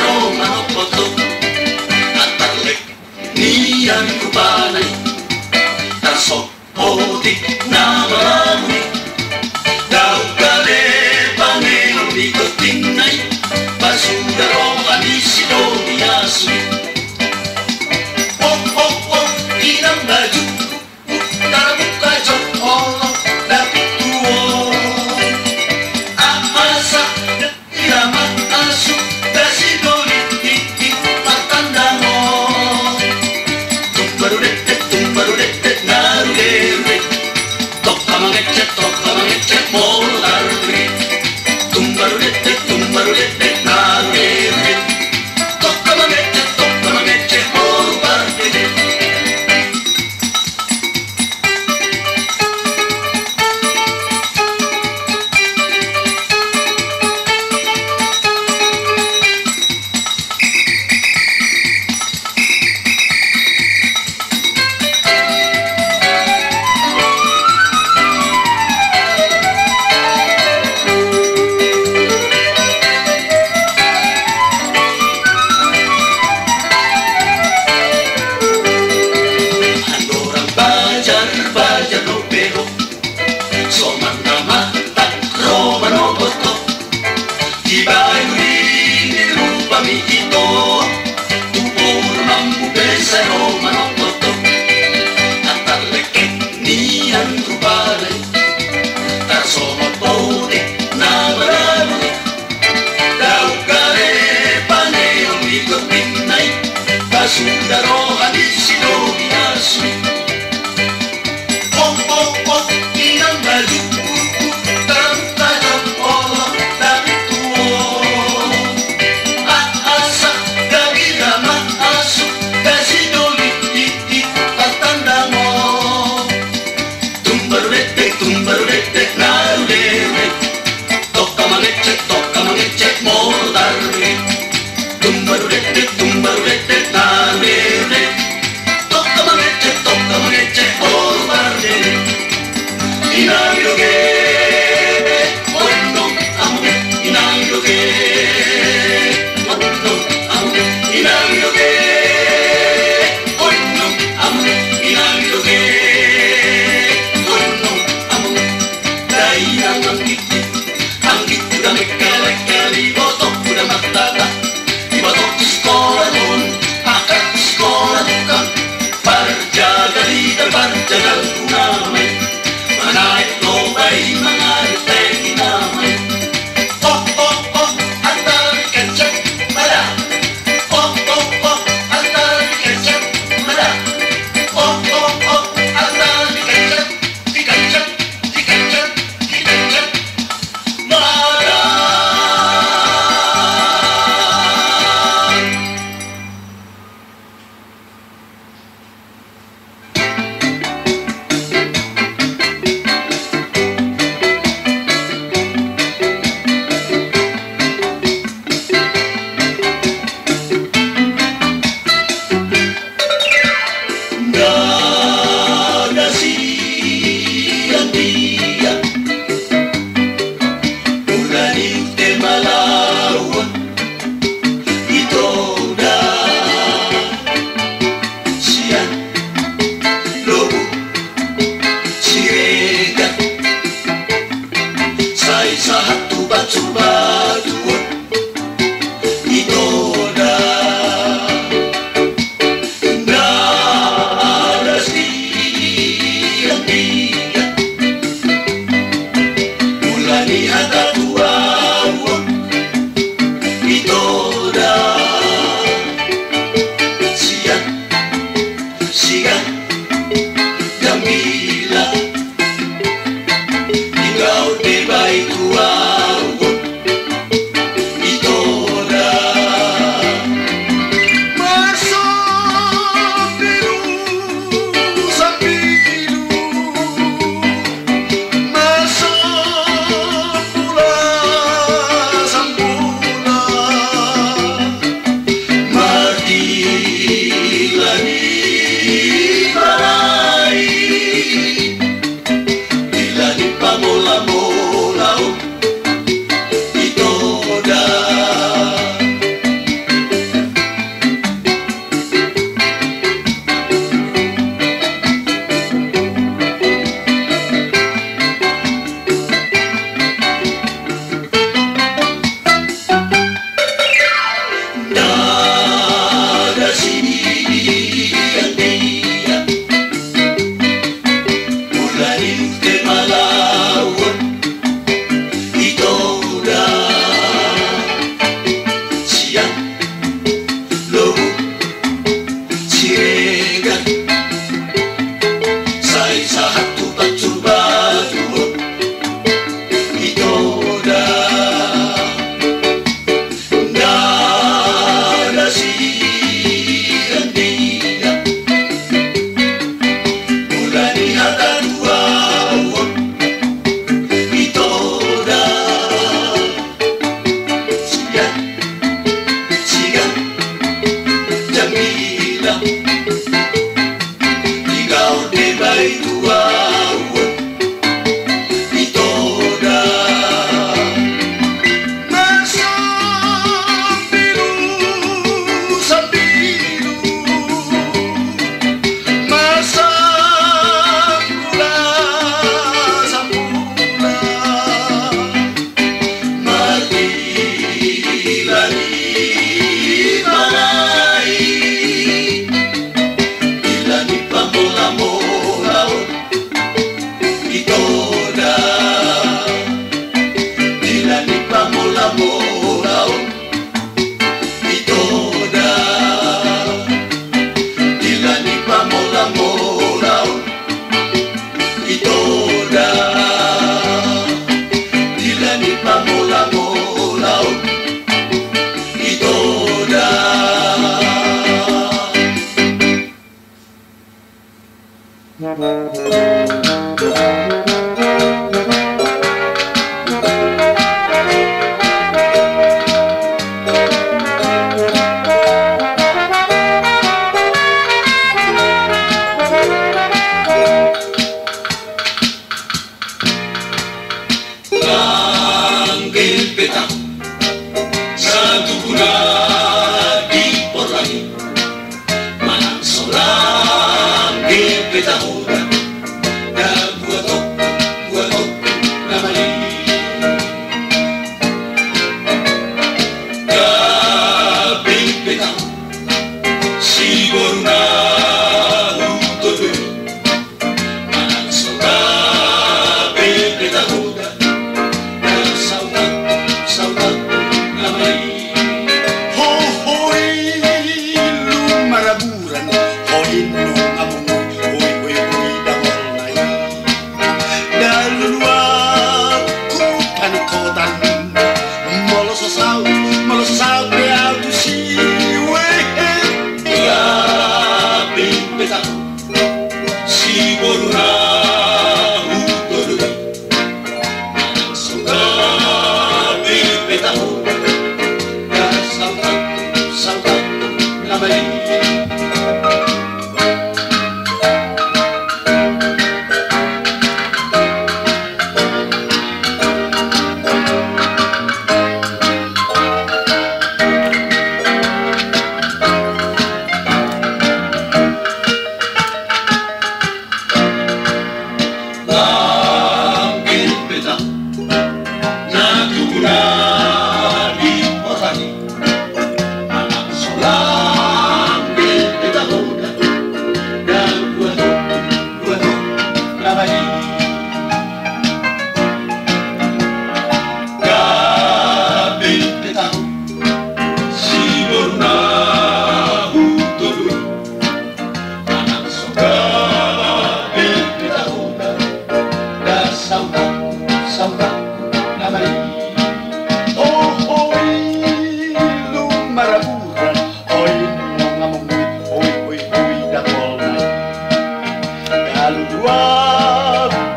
Roma no poto atalek nian kubanay tasok otik na maramuni daw kale pangeong nikotinay basudaro anisido niyasuni oh inang baju tarabuk kajo oh dapit tuo amasa irama asu dasidoli titik patandamo tumbarudete narudere tokka mangecet moro darudre tumbarudete narudere tokka mangecet moro darudre Sundaro anisido niyasuni oh inang baju tarantado oh dapit tuo asa gabirama asu dasidoli titik patandamo tumbarudete narudere tokka mangecet moro darre tumbarudete narudere tokka mangecet moro darre inagiroge oendo amune inagiroge oendo amune inagiroge oendo amune inagiroge oendo amune dainang anggit udah mekali botok udah matata ibatok Satu guna di porlani manang seorang di peta muda dan buatok namanya gabi peta si boruna utobe manang seorang di peta muda dan sautat namanya. Si boruna utodo manang saugabi petamu ya sautat namanya. Sautat namanya. Lu maraburan oi ngamong oi dakol nai dalu dua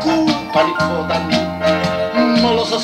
ku panikotan melosot